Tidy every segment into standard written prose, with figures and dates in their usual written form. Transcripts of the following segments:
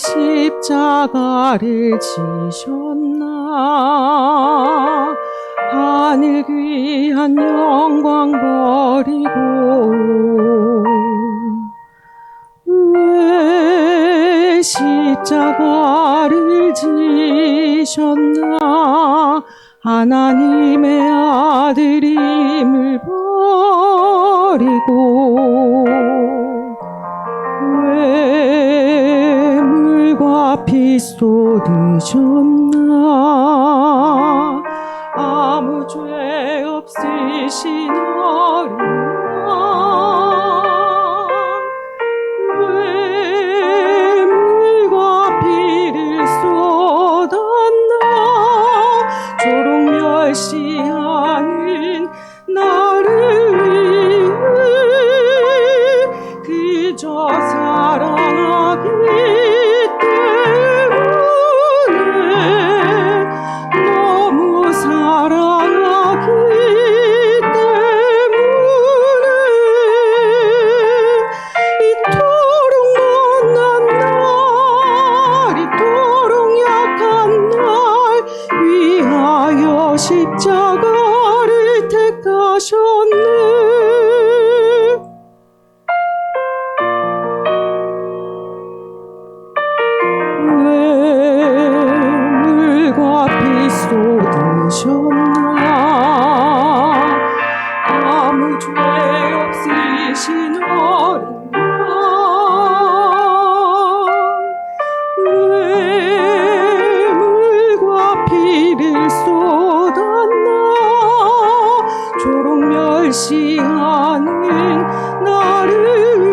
십자가를 지셨나. 하늘 귀한 영광 버리고 왜 십자가를 지셨나. 하나님의 아들임을 버리고 왜 물과 피 쏟으셨나. 아무 죄 없으신 어린 양 왜 물과 피를 쏟았나. 조롱 멸시하는 나를 위해 그저 사랑하기 때문에, 너무 사랑하기 때문에 이토록 못난 날, 이토록 약한 날 위하여 십자가를 택하셨네. 왜 물과 피 쏟으셨나. 아무 죄 없으신 어린 양 왜 물과 피를 쏟았나. 조롱 멸시하는 나를 위해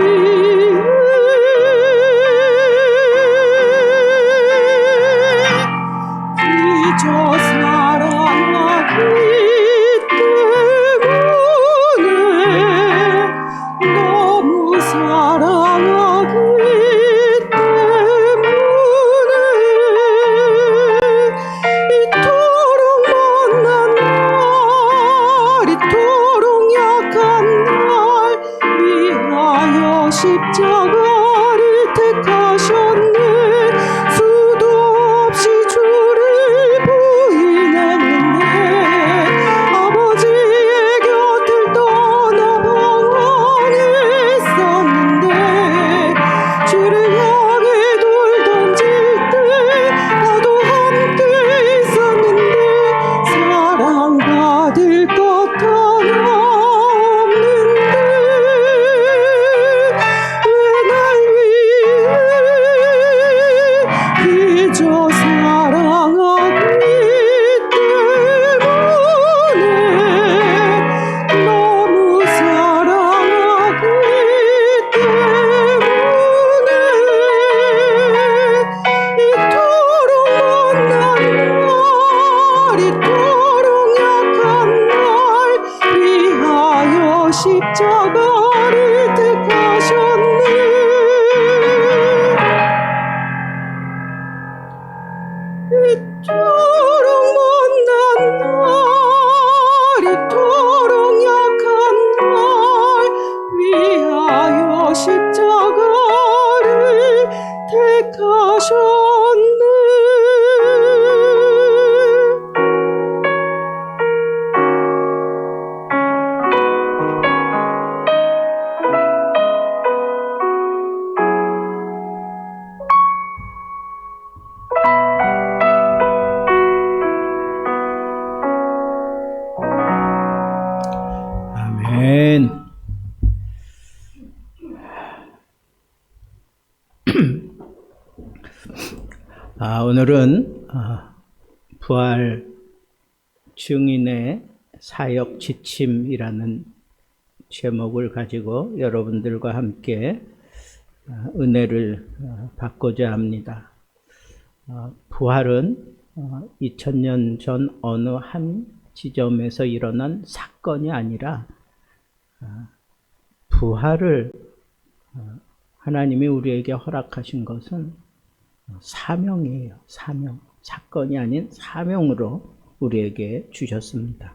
그저 사랑하기 때문에, 너무 사랑하기 때문에 이토록 못난 날, 이토록 약한 날 위하여 십자가를 택하셨네. 수도 없이 주를 부인했는데 아버지의 곁을 떠나 방황했었는데, 주를 향해 돌 던질 때 나도 함께 있었는데 사랑받을 것 하나 없는데 왜 날 위해 그저 사랑하기 때문에, 너무 사랑하기 때문에 이토록 못난 날, 이토록 약한 날 위하여 십자가를 택하셨네. 이토록 못난 날, 이토록 약한 날 위하여 십자가를 택하셨네. 아멘. 오늘은 부활 증인의 사역 지침이라는 제목을 가지고 여러분들과 함께 은혜를 받고자 합니다. 부활은 2000년 전 어느 한 지점에서 일어난 사건이 아니라 부활을 하나님이 우리에게 허락하신 것은 사명이에요. 사명. 사건이 아닌 사명으로 우리에게 주셨습니다.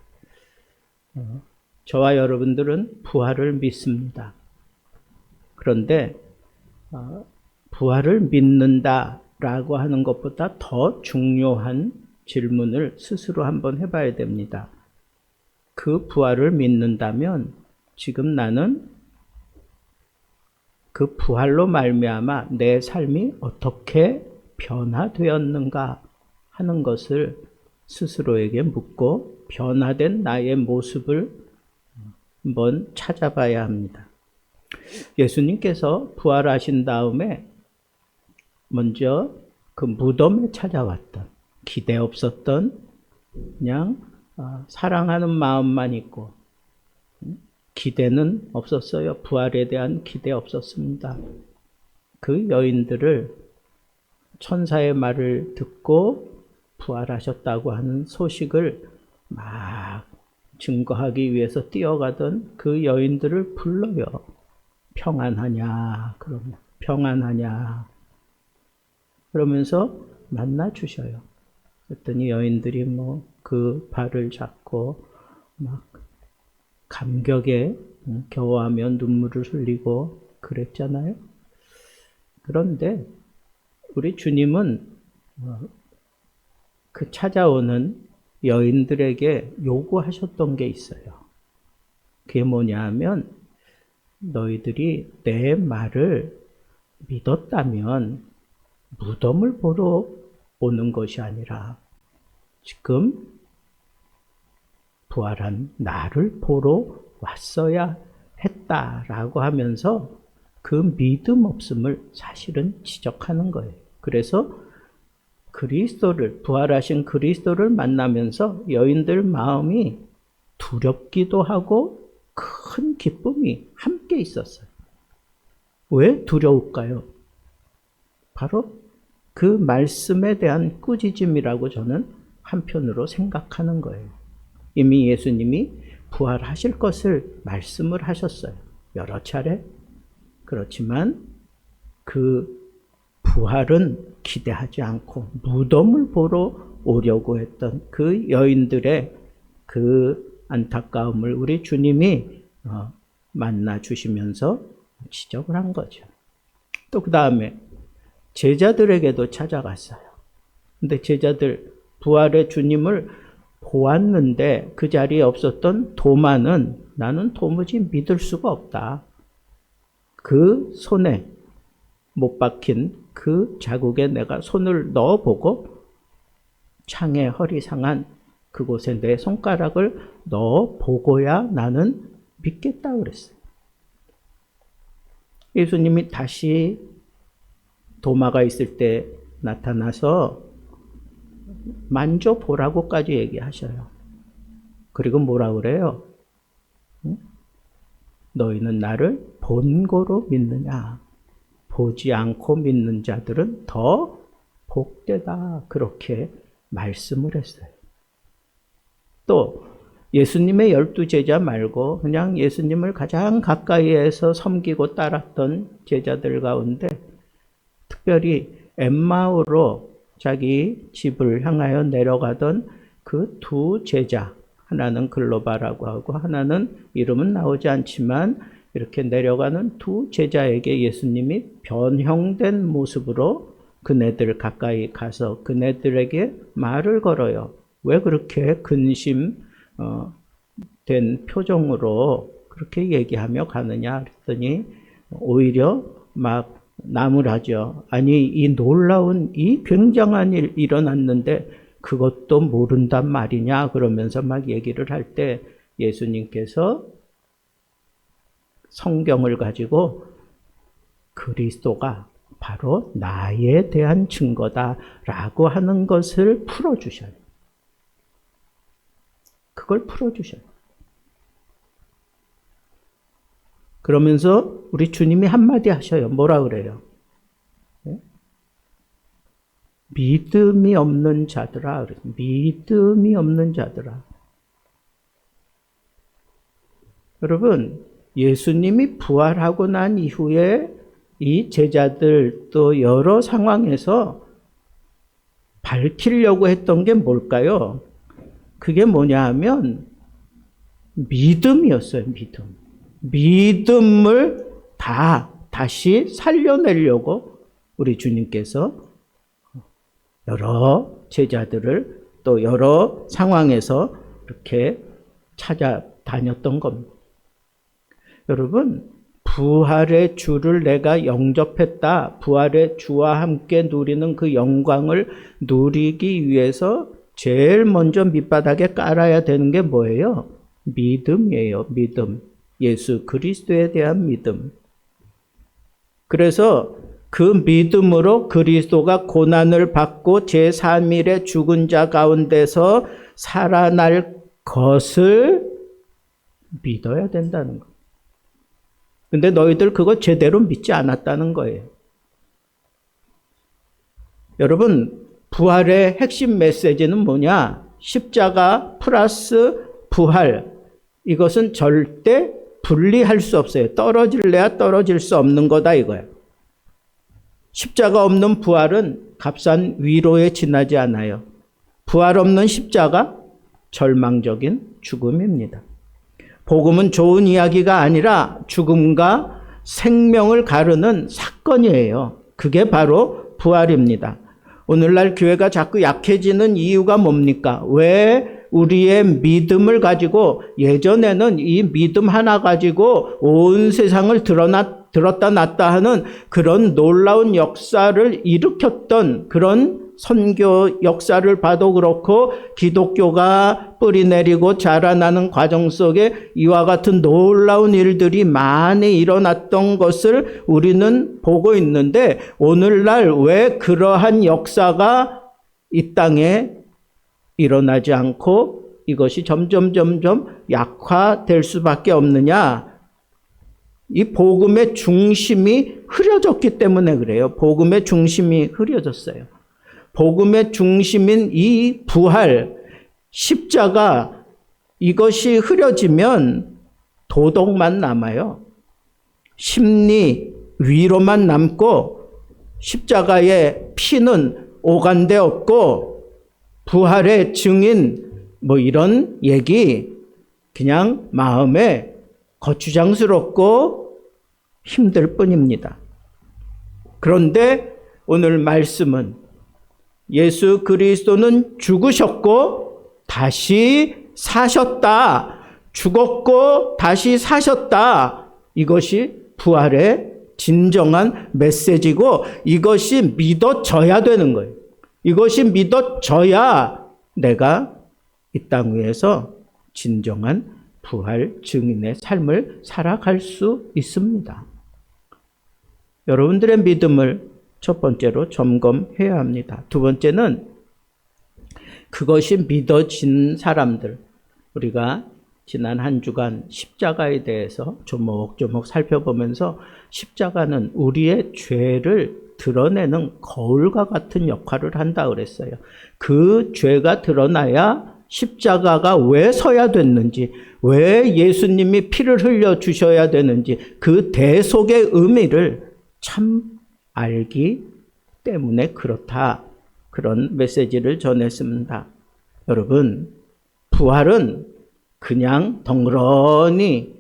저와 여러분들은 부활을 믿습니다. 그런데 부활을 믿는다, 라고 하는 것보다 더 중요한 질문을 스스로 한번 해봐야 됩니다. 그 부활을 믿는다면 지금 나는 그 부활로 말미암아 내 삶이 어떻게 변화되었는가 하는 것을 스스로에게 묻고 변화된 나의 모습을 한번 찾아봐야 합니다. 예수님께서 부활하신 다음에 먼저 그 무덤에 찾아왔던, 기대 없었던 그냥 사랑하는 마음만 있고 기대는 없었어요. 부활에 대한 기대 없었습니다. 그 여인들을 천사의 말을 듣고 부활하셨다고 하는 소식을 막 증거하기 위해서 뛰어가던 그 여인들을 불러요. 평안하냐? 그러면 평안하냐? 그러면서 만나 주셔요. 그랬더니 여인들이 그 발을 잡고 막 감격에 겨워하며 눈물을 흘리고 그랬잖아요. 그런데 우리 주님은 그 찾아오는 여인들에게 요구하셨던 게 있어요. 그게 뭐냐 하면 너희들이 내 말을 믿었다면 무덤을 보러 오는 것이 아니라 지금 부활한 나를 보러 왔어야 했다라고 하면서 그 믿음 없음을 사실은 지적하는 거예요. 그래서 그리스도를, 부활하신 그리스도를 만나면서 여인들 마음이 두렵기도 하고 큰 기쁨이 함께 있었어요. 왜 두려울까요? 바로 그 말씀에 대한 꾸짖음이라고 저는 한편으로 생각하는 거예요. 이미 예수님이 부활하실 것을 말씀을 하셨어요. 여러 차례. 그렇지만 그 부활은 기대하지 않고 무덤을 보러 오려고 했던 그 여인들의 그 안타까움을 우리 주님이 만나 주시면서 지적을 한 거죠. 또 그 다음에 제자들에게도 찾아갔어요. 근데 제자들 부활의 주님을 보았는데 그 자리에 없었던 도마는 나는 도무지 믿을 수가 없다. 그 손에 못 박힌 그 자국에 내가 손을 넣어보고 창에 허리 상한 그곳에 내 손가락을 넣어보고야 나는 믿겠다 그랬어요. 예수님이 다시 도마가 있을 때 나타나서 만져보라고까지 얘기하셔요. 그리고 뭐라 그래요? 너희는 나를 본고로 믿느냐? 보지 않고 믿는 자들은 더 복되다. 그렇게 말씀을 했어요. 또 예수님의 12제자 말고 그냥 예수님을 가장 가까이에서 섬기고 따랐던 제자들 가운데 특별히 엠마오로 자기 집을 향하여 내려가던 그 두 제자, 하나는 글로바라고 하고 하나는 이름은 나오지 않지만 이렇게 내려가는 두 제자에게 예수님이 변형된 모습으로 그네들 가까이 가서 그네들에게 말을 걸어요. 왜 그렇게 근심된 표정으로 그렇게 얘기하며 가느냐 그랬더니 오히려 막 나무라죠. 아니 이 놀라운 이 굉장한 일 일어났는데 그것도 모른단 말이냐 그러면서 막 얘기를 할 때 예수님께서 성경을 가지고 그리스도가 바로 나에 대한 증거다라고 하는 것을 풀어주셔요. 그걸 풀어주셔요. 그러면서 우리 주님이 한마디 하셔요. 뭐라 그래요? 믿음이 없는 자들아. 믿음이 없는 자들아. 여러분, 예수님이 부활하고 난 이후에 이 제자들 또 여러 상황에서 밝히려고 했던 게 뭘까요? 그게 뭐냐 하면 믿음이었어요. 믿음. 믿음을 다시 살려내려고 우리 주님께서 여러 제자들을 또 여러 상황에서 이렇게 찾아다녔던 겁니다. 여러분, 부활의 주를 내가 영접했다. 부활의 주와 함께 누리는 그 영광을 누리기 위해서 제일 먼저 밑바닥에 깔아야 되는 게 뭐예요? 믿음이에요. 믿음. 예수 그리스도에 대한 믿음. 그래서 그 믿음으로 그리스도가 고난을 받고 제3일에 죽은 자 가운데서 살아날 것을 믿어야 된다는 거예요. 근데 너희들 그거 제대로 믿지 않았다는 거예요. 여러분, 부활의 핵심 메시지는 뭐냐? 십자가 플러스 부활. 이것은 절대 분리할 수 없어요. 떨어질래야 떨어질 수 없는 거다 이거예요. 십자가 없는 부활은 값싼 위로에 지나지 않아요. 부활 없는 십자가, 절망적인 죽음입니다. 복음은 좋은 이야기가 아니라 죽음과 생명을 가르는 사건이에요. 그게 바로 부활입니다. 오늘날 교회가 자꾸 약해지는 이유가 뭡니까? 왜 우리의 믿음을 가지고, 예전에는 이 믿음 하나 가지고 온 세상을 들었다 놨다 하는 그런 놀라운 역사를 일으켰던 그런 선교 역사를 봐도 그렇고, 기독교가 뿌리내리고 자라나는 과정 속에 이와 같은 놀라운 일들이 많이 일어났던 것을 우리는 보고 있는데, 오늘날 왜 그러한 역사가 이 땅에 일어나지 않고 이것이 점점 약화될 수밖에 없느냐? 이 복음의 중심이 흐려졌기 때문에 그래요. 복음의 중심이 흐려졌어요. 복음의 중심인 이 부활, 십자가, 이것이 흐려지면 도덕만 남아요. 심리, 위로만 남고 십자가의 피는 오간데 없고 부활의 증인 뭐 이런 얘기 그냥 마음에 거추장스럽고 힘들 뿐입니다. 그런데 오늘 말씀은 예수 그리스도는 죽으셨고 다시 사셨다. 죽었고 다시 사셨다. 이것이 부활의 진정한 메시지고 이것이 믿어져야 되는 거예요. 이것이 믿어져야 내가 이 땅 위에서 진정한 부활 증인의 삶을 살아갈 수 있습니다. 여러분들의 믿음을 첫 번째로 점검해야 합니다. 두 번째는 그것이 믿어진 사람들, 우리가 지난 한 주간 십자가에 대해서 조목조목 살펴보면서 십자가는 우리의 죄를 드러내는 거울과 같은 역할을 한다 그랬어요. 그 죄가 드러나야 십자가가 왜 서야 됐는지, 왜 예수님이 피를 흘려 주셔야 되는지 그 대속의 의미를 참 알기 때문에 그렇다. 그런 메시지를 전했습니다. 여러분, 부활은 그냥 덩그러니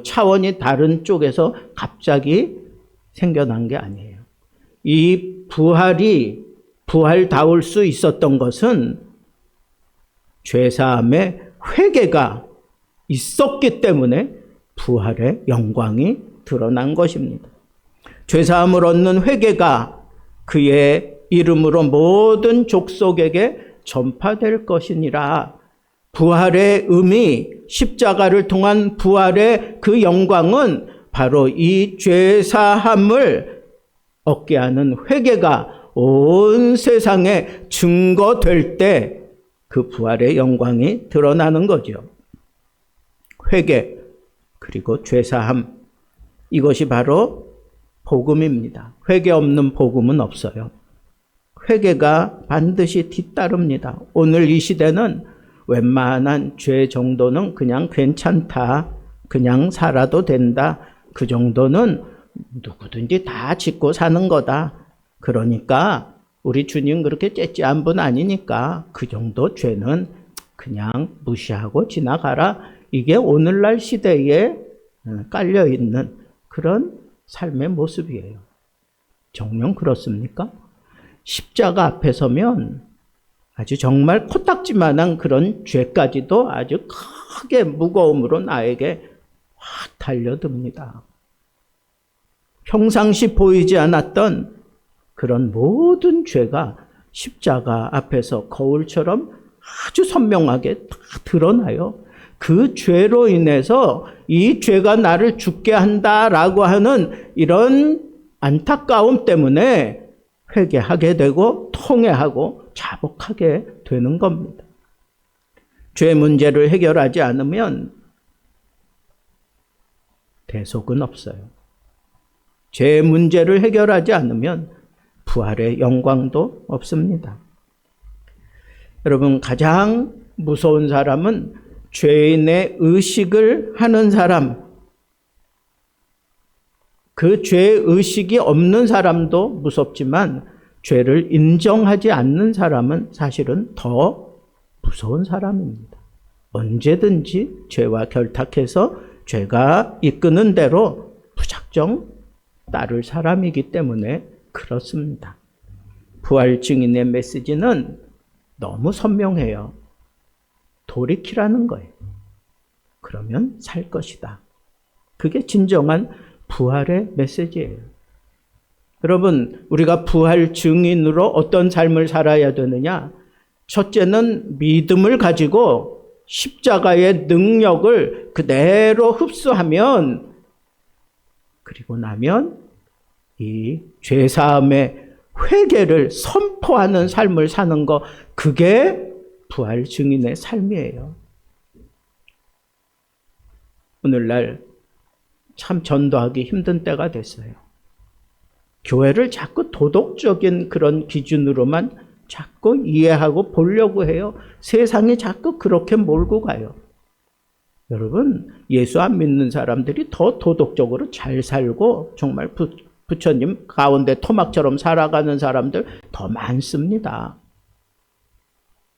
차원이 다른 쪽에서 갑자기 생겨난 게 아니에요. 이 부활이 부활다울 수 있었던 것은 죄사함의 회개가 있었기 때문에 부활의 영광이 드러난 것입니다. 죄사함을 얻는 회개가 그의 이름으로 모든 족속에게 전파될 것이니라. 부활의 의미, 십자가를 통한 부활의 그 영광은 바로 이 죄사함을 얻게 하는 회개가 온 세상에 증거될 때 그 부활의 영광이 드러나는 거죠. 회개 그리고 죄사함, 이것이 바로 복음입니다. 회개 없는 복음은 없어요. 회개가 반드시 뒤따릅니다. 오늘 이 시대는 웬만한 죄 정도는 그냥 괜찮다, 그냥 살아도 된다, 그 정도는 누구든지 다 짓고 사는 거다. 그러니까 우리 주님 그렇게 째째한 분 아니니까 그 정도 죄는 그냥 무시하고 지나가라. 이게 오늘날 시대에 깔려있는 그런 삶의 모습이에요. 정녕 그렇습니까? 십자가 앞에 서면 아주 정말 코딱지만한 그런 죄까지도 아주 크게 무거움으로 나에게 확 달려듭니다. 평상시 보이지 않았던 그런 모든 죄가 십자가 앞에서 거울처럼 아주 선명하게 다 드러나요. 그 죄로 인해서 이 죄가 나를 죽게 한다라고 하는 이런 안타까움 때문에 회개하게 되고 통회하고 자복하게 되는 겁니다. 죄 문제를 해결하지 않으면 대속은 없어요. 죄 문제를 해결하지 않으면 부활의 영광도 없습니다. 여러분, 가장 무서운 사람은 죄인의 의식을 하는 사람, 그 죄의식이 없는 사람도 무섭지만 죄를 인정하지 않는 사람은 사실은 더 무서운 사람입니다. 언제든지 죄와 결탁해서 죄가 이끄는 대로 무작정 따를 사람이기 때문에 그렇습니다. 부활 증인의 메시지는 너무 선명해요. 돌이키라는 거예요. 그러면 살 것이다. 그게 진정한 부활의 메시지예요. 여러분, 우리가 부활 증인으로 어떤 삶을 살아야 되느냐? 첫째는 믿음을 가지고 십자가의 능력을 그대로 흡수하면, 그리고 나면 이 죄사함의 회개를 선포하는 삶을 사는 것, 그게 부활 증인의 삶이에요. 오늘날 참 전도하기 힘든 때가 됐어요. 교회를 자꾸 도덕적인 그런 기준으로만 자꾸 이해하고 보려고 해요. 세상이 자꾸 그렇게 몰고 가요. 여러분, 예수 안 믿는 사람들이 더 도덕적으로 잘 살고 정말 부처님 가운데 토막처럼 살아가는 사람들 더 많습니다.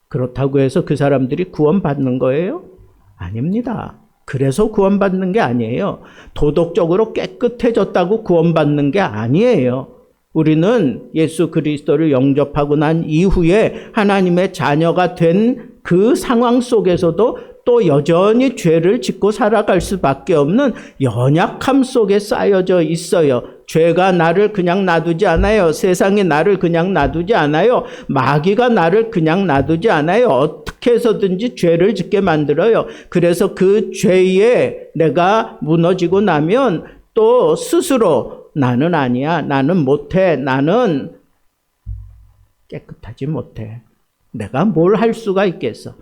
그렇다고 해서 그 사람들이 구원받는 거예요? 아닙니다. 그래서 구원받는 게 아니에요. 도덕적으로 깨끗해졌다고 구원받는 게 아니에요. 우리는 예수 그리스도를 영접하고 난 이후에 하나님의 자녀가 된 그 상황 속에서도 또 여전히 죄를 짓고 살아갈 수밖에 없는 연약함 속에 쌓여져 있어요. 죄가 나를 그냥 놔두지 않아요. 세상이 나를 그냥 놔두지 않아요. 마귀가 나를 그냥 놔두지 않아요. 어떻게 해서든지 죄를 짓게 만들어요. 그래서 그 죄에 내가 무너지고 나면 또 스스로 나는 아니야, 나는 못해, 나는 깨끗하지 못해, 내가 뭘 할 수가 있겠어.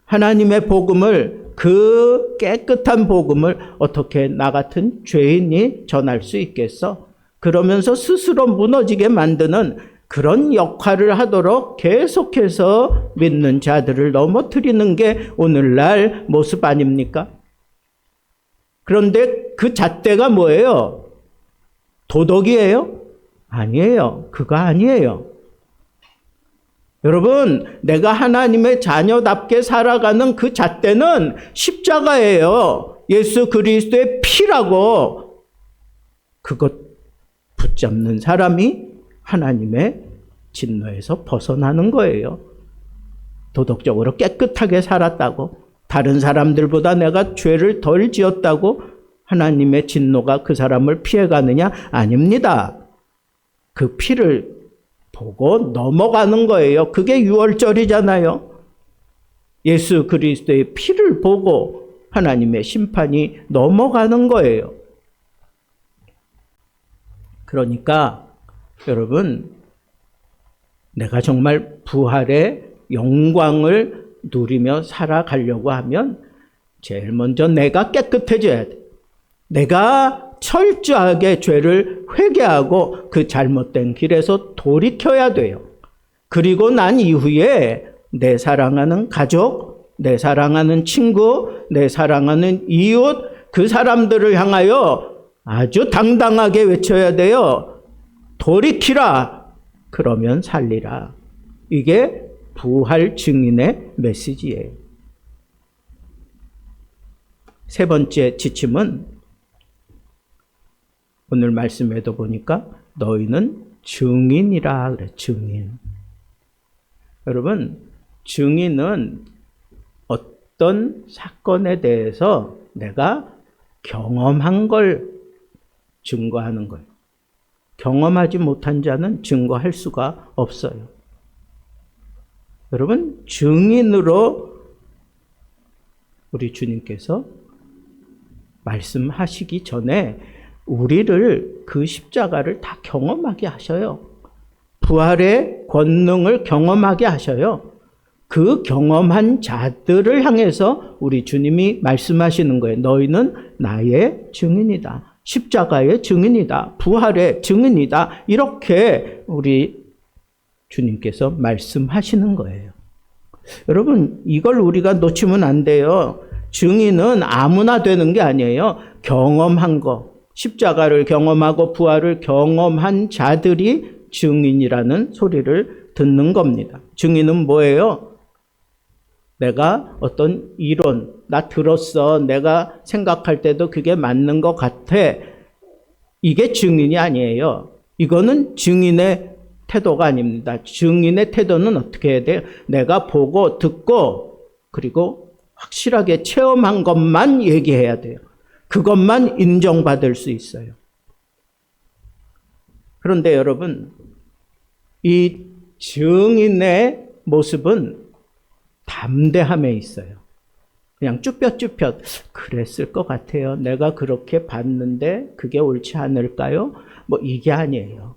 하나님의 복음을, 그 깨끗한 복음을 어떻게 나 같은 죄인이 전할 수 있겠어? 그러면서 스스로 무너지게 만드는 그런 역할을 하도록 계속해서 믿는 자들을 넘어뜨리는 게 오늘날 모습 아닙니까? 그런데 그 잣대가 뭐예요? 도덕이에요? 아니에요. 그거 아니에요. 여러분, 내가 하나님의 자녀답게 살아가는 그 잣대는 십자가예요. 예수 그리스도의 피라고. 그것 붙잡는 사람이 하나님의 진노에서 벗어나는 거예요. 도덕적으로 깨끗하게 살았다고, 다른 사람들보다 내가 죄를 덜 지었다고 하나님의 진노가 그 사람을 피해가느냐? 아닙니다. 그 피를 보고 넘어가는 거예요. 그게 유월절이잖아요. 예수 그리스도의 피를 보고 하나님의 심판이 넘어가는 거예요. 그러니까 여러분, 내가 정말 부활의 영광을 누리며 살아가려고 하면 제일 먼저 내가 깨끗해져야 돼. 내가 철저하게 죄를 회개하고 그 잘못된 길에서 돌이켜야 돼요. 그리고 난 이후에 내 사랑하는 가족, 내 사랑하는 친구, 내 사랑하는 이웃, 그 사람들을 향하여 아주 당당하게 외쳐야 돼요. 돌이키라. 그러면 살리라. 이게 부활 증인의 메시지예요. 세 번째 지침은 오늘 말씀에도 보니까 너희는 증인이라 그래, 증인. 여러분, 증인은 어떤 사건에 대해서 내가 경험한 걸 증거하는 거예요. 경험하지 못한 자는 증거할 수가 없어요. 여러분, 증인으로 우리 주님께서 말씀하시기 전에 우리를 그 십자가를 다 경험하게 하셔요. 부활의 권능을 경험하게 하셔요. 그 경험한 자들을 향해서 우리 주님이 말씀하시는 거예요. 너희는 나의 증인이다. 십자가의 증인이다. 부활의 증인이다. 이렇게 우리 주님께서 말씀하시는 거예요. 여러분, 이걸 우리가 놓치면 안 돼요. 증인은 아무나 되는 게 아니에요. 경험한 거, 십자가를 경험하고 부활을 경험한 자들이 증인이라는 소리를 듣는 겁니다. 증인은 뭐예요? 내가 어떤 이론, 나 들었어, 내가 생각할 때도 그게 맞는 것 같아. 이게 증인이 아니에요. 이거는 증인의 태도가 아닙니다. 증인의 태도는 어떻게 해야 돼요? 내가 보고 듣고 그리고 확실하게 체험한 것만 얘기해야 돼요. 그것만 인정받을 수 있어요. 그런데 여러분, 이 증인의 모습은 담대함에 있어요. 그냥 쭈뼛쭈뼛 그랬을 것 같아요. 내가 그렇게 봤는데 그게 옳지 않을까요? 뭐 이게 아니에요.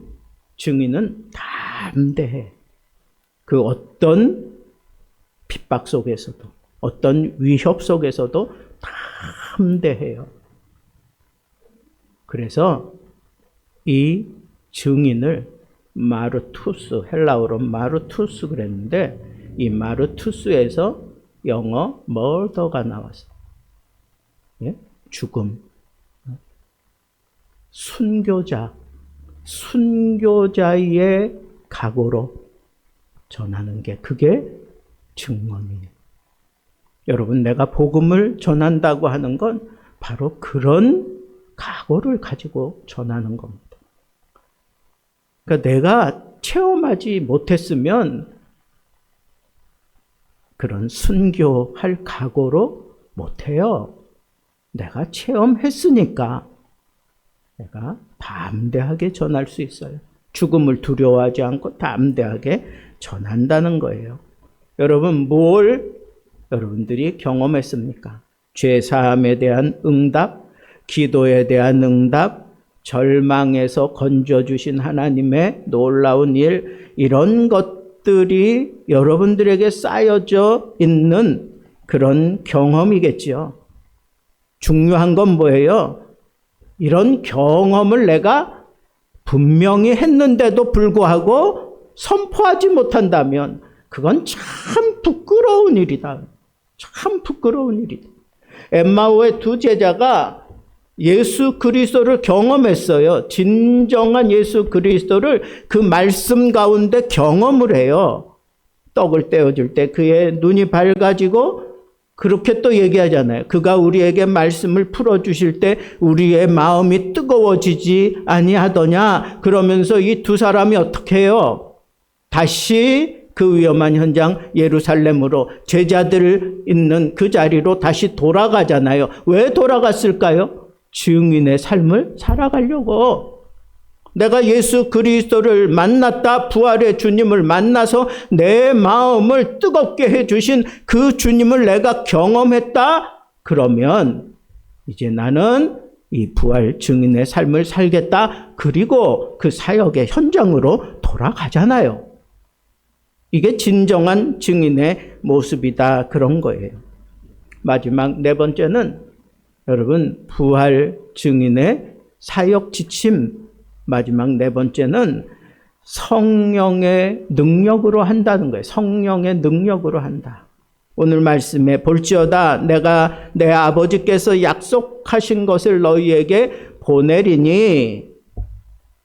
증인은 담대해. 그 어떤 핍박 속에서도 어떤 위협 속에서도 담대해요. 그래서 이 증인을 마르투스, 헬라어로 마르투스 그랬는데 이 마르투스에서 영어 머더가 나왔어요. 예? 죽음. 순교자의 각오로 전하는 게 그게 증언이에요. 여러분, 내가 복음을 전한다고 하는 건 바로 그런 각오를 가지고 전하는 겁니다. 그러니까 내가 체험하지 못했으면 그런 순교할 각오로 못해요. 내가 체험했으니까 내가 담대하게 전할 수 있어요. 죽음을 두려워하지 않고 담대하게 전한다는 거예요. 여러분, 뭘 여러분들이 경험했습니까? 죄사함에 대한 응답, 기도에 대한 응답, 절망에서 건져주신 하나님의 놀라운 일, 이런 것들이 여러분들에게 쌓여져 있는 그런 경험이겠죠. 중요한 건 뭐예요? 이런 경험을 내가 분명히 했는데도 불구하고 선포하지 못한다면 그건 참 부끄러운 일이다. 참 부끄러운 일이다. 엠마오의 두 제자가 예수 그리스도를 경험했어요. 진정한 예수 그리스도를 그 말씀 가운데 경험을 해요. 떡을 떼어줄 때 그의 눈이 밝아지고 그렇게 또 얘기하잖아요. 그가 우리에게 말씀을 풀어주실 때 우리의 마음이 뜨거워지지 아니하더냐. 그러면서 이 두 사람이 어떻게 해요? 다시 그 위험한 현장 예루살렘으로 제자들 있는 그 자리로 다시 돌아가잖아요. 왜 돌아갔을까요? 증인의 삶을 살아가려고. 내가 예수 그리스도를 만났다, 부활의 주님을 만나서 내 마음을 뜨겁게 해주신 그 주님을 내가 경험했다. 그러면 이제 나는 이 부활 증인의 삶을 살겠다. 그리고 그 사역의 현장으로 돌아가잖아요. 이게 진정한 증인의 모습이다. 그런 거예요. 마지막 네 번째는 여러분, 부활 증인의 사역 지침. 마지막 네 번째는 성령의 능력으로 한다는 거예요. 성령의 능력으로 한다. 오늘 말씀에 볼지어다 내가 내 아버지께서 약속하신 것을 너희에게 보내리니.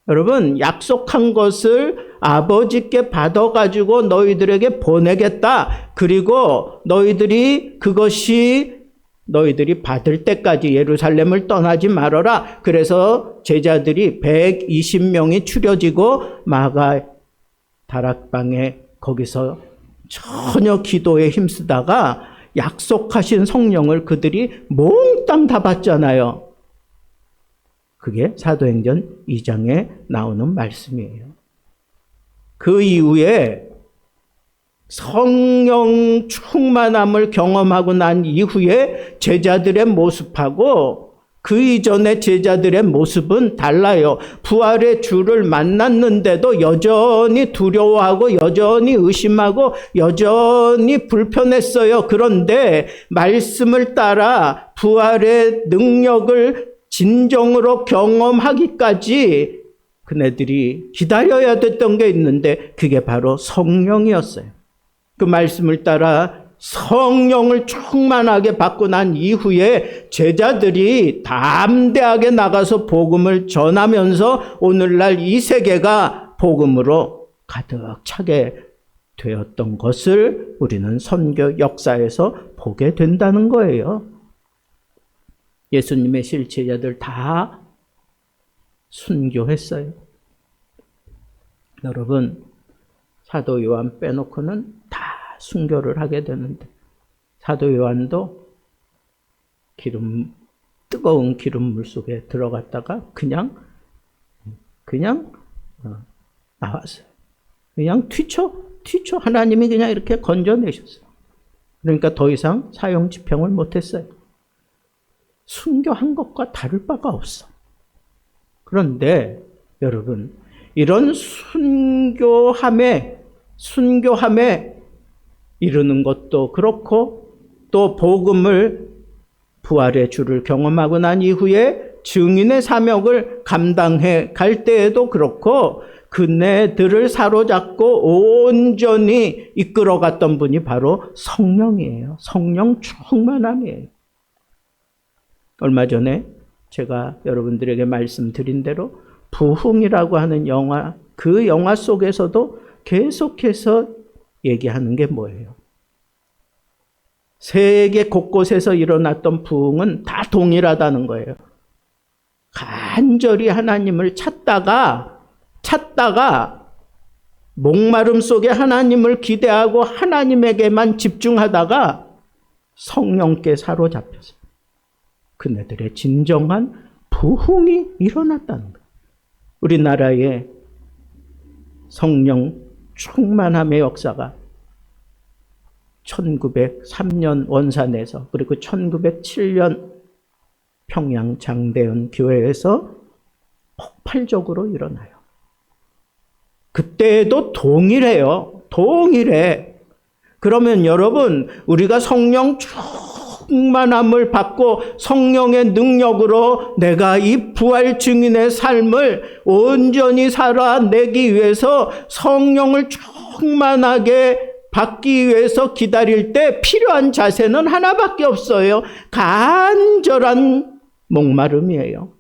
여러분, 약속한 것을 아버지께 받아가지고 너희들에게 보내겠다. 그리고 너희들이 그것이 너희들이 받을 때까지 예루살렘을 떠나지 말아라. 그래서 제자들이 120명이 추려지고 마가 다락방에 거기서 전혀 기도에 힘쓰다가 약속하신 성령을 그들이 몽땅 다 받잖아요. 그게 사도행전 2장에 나오는 말씀이에요. 그 이후에 성령 충만함을 경험하고 난 이후에 제자들의 모습하고 그 이전의 제자들의 모습은 달라요. 부활의 주를 만났는데도 여전히 두려워하고 여전히 의심하고 여전히 불편했어요. 그런데 말씀을 따라 부활의 능력을 진정으로 경험하기까지 그네들이 기다려야 됐던 게 있는데 그게 바로 성령이었어요. 그 말씀을 따라 성령을 충만하게 받고 난 이후에 제자들이 담대하게 나가서 복음을 전하면서 오늘날 이 세계가 복음으로 가득 차게 되었던 것을 우리는 선교 역사에서 보게 된다는 거예요. 예수님의 실제자들 다 순교했어요. 여러분, 사도 요한 빼놓고는 다 순교를 하게 되는데 사도 요한도 뜨거운 기름물 속에 들어갔다가 그냥 나왔어요. 그냥 튀쳐 하나님이 그냥 이렇게 건져내셨어요. 그러니까 더 이상 사형 집행을 못했어요. 순교한 것과 다를 바가 없어. 그런데 여러분, 이런 순교함에 이르는 것도 그렇고 또 복음을 부활의 주를 경험하고 난 이후에 증인의 사명을 감당해 갈 때에도 그렇고 그네들을 사로잡고 온전히 이끌어갔던 분이 바로 성령이에요. 성령 충만함이에요. 얼마 전에 제가 여러분들에게 말씀드린 대로 부흥이라고 하는 영화, 그 영화 속에서도 계속해서 얘기하는 게 뭐예요? 세계 곳곳에서 일어났던 부흥은 다 동일하다는 거예요. 간절히 하나님을 찾다가 목마름 속에 하나님을 기대하고 하나님에게만 집중하다가 성령께 사로잡혀서 그네들의 진정한 부흥이 일어났다는 거예요. 우리나라의 성령 충만함의 역사가 1903년 원산에서 그리고 1907년 평양 장대현 교회에서 폭발적으로 일어나요. 그때도 동일해요. 동일해. 그러면 여러분, 우리가 성령 충만함을 받고 성령의 능력으로 내가 이 부활 증인의 삶을 온전히 살아내기 위해서 성령을 충만하게 받기 위해서 기다릴 때 필요한 자세는 하나밖에 없어요. 간절한 목마름이에요.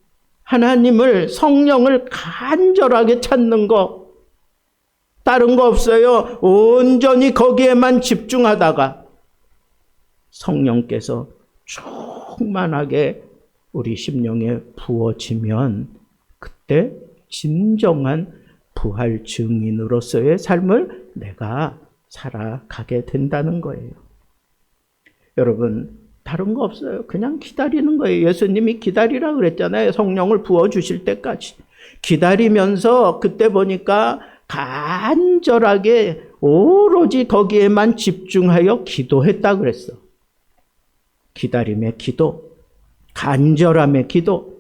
하나님을, 성령을 간절하게 찾는 거. 다른 거 없어요. 온전히 거기에만 집중하다가 성령께서 충만하게 우리 심령에 부어지면 그때 진정한 부활 증인으로서의 삶을 내가 살아가게 된다는 거예요. 여러분, 다른 거 없어요. 그냥 기다리는 거예요. 예수님이 기다리라 그랬잖아요. 성령을 부어주실 때까지. 기다리면서 그때 보니까 간절하게 오로지 거기에만 집중하여 기도했다 그랬어. 기다림의 기도, 간절함의 기도.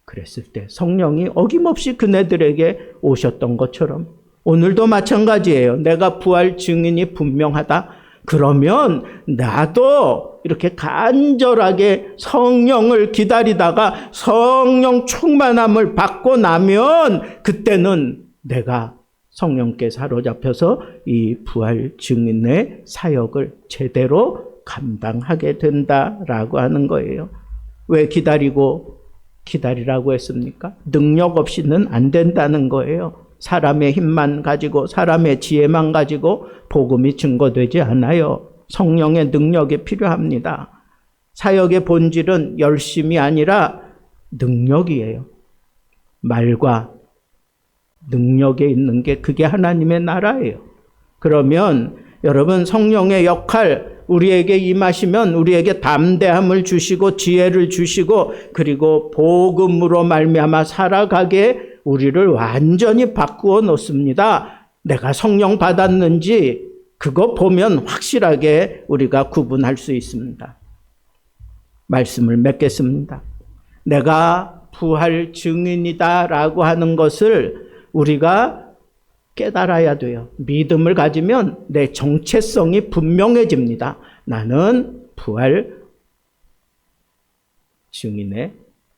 그랬을 때 성령이 어김없이 그네들에게 오셨던 것처럼 오늘도 마찬가지예요. 내가 부활 증인이 분명하다. 그러면 나도 이렇게 간절하게 성령을 기다리다가 성령 충만함을 받고 나면 그때는 내가 성령께 사로잡혀서 이 부활 증인의 사역을 제대로 감당하게 된다라고 하는 거예요. 왜 기다리라고 했습니까? 능력 없이는 안 된다는 거예요. 사람의 힘만 가지고 사람의 지혜만 가지고 복음이 증거되지 않아요. 성령의 능력이 필요합니다. 사역의 본질은 열심이 아니라 능력이에요. 말과 능력에 있는 게 그게 하나님의 나라예요. 그러면 여러분 성령의 역할 우리에게 임하시면 우리에게 담대함을 주시고 지혜를 주시고 그리고 복음으로 말미암아 살아가게 우리를 완전히 바꾸어 놓습니다. 내가 성령 받았는지 그거 보면 확실하게 우리가 구분할 수 있습니다. 말씀을 맺겠습니다. 내가 부활 증인이다라고 하는 것을 우리가 깨달아야 돼요. 믿음을 가지면 내 정체성이 분명해집니다. 나는 부활 증인의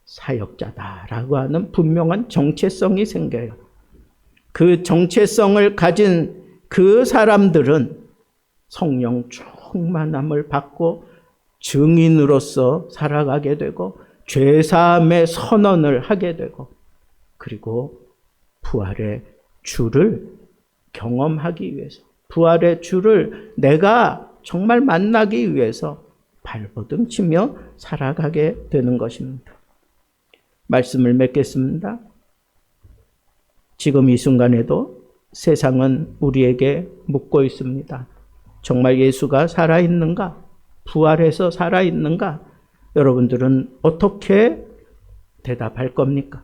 사역자다라고 하는 분명한 정체성이 생겨요. 그 정체성을 가진 그 사람들은 성령 충만함을 받고 증인으로서 살아가게 되고 죄사함의 선언을 하게 되고 그리고 부활의 주를 경험하기 위해서 부활의 주를 내가 정말 만나기 위해서 발버둥치며 살아가게 되는 것입니다. 말씀을 맺겠습니다. 지금 이 순간에도 세상은 우리에게 묻고 있습니다. 정말 예수가 살아있는가? 부활해서 살아있는가? 여러분들은 어떻게 대답할 겁니까?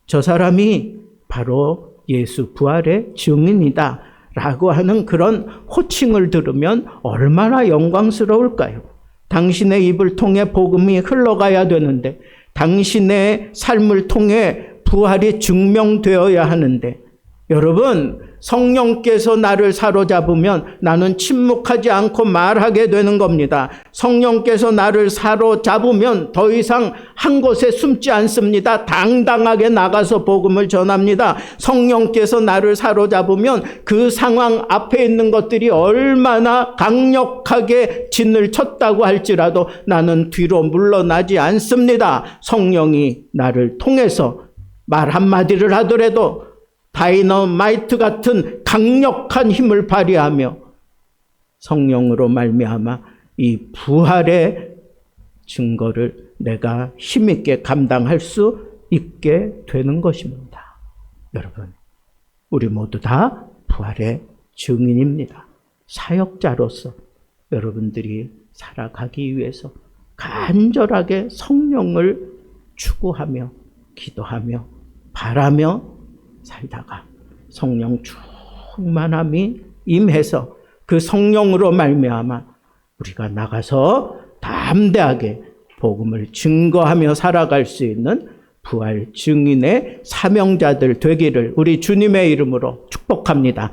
저 사람이 바로 예수 부활의 증인이다 라고 하는 그런 호칭을 들으면 얼마나 영광스러울까요? 당신의 입을 통해 복음이 흘러가야 되는데 당신의 삶을 통해 부활이 증명되어야 하는데 여러분 성령께서 나를 사로잡으면 나는 침묵하지 않고 말하게 되는 겁니다. 성령께서 나를 사로잡으면 더 이상 한 곳에 숨지 않습니다. 당당하게 나가서 복음을 전합니다. 성령께서 나를 사로잡으면 그 상황 앞에 있는 것들이 얼마나 강력하게 진을 쳤다고 할지라도 나는 뒤로 물러나지 않습니다. 성령이 나를 통해서 말 한마디를 하더라도 다이너마이트 같은 강력한 힘을 발휘하며 성령으로 말미암아 이 부활의 증거를 내가 힘있게 감당할 수 있게 되는 것입니다. 여러분, 우리 모두 다 부활의 증인입니다. 사역자로서 여러분들이 살아가기 위해서 간절하게 성령을 추구하며 기도하며 바라며 살다가 성령 충만함이 임해서 그 성령으로 말미암아 우리가 나가서 담대하게 복음을 증거하며 살아갈 수 있는 부활 증인의 사명자들 되기를 우리 주님의 이름으로 축복합니다.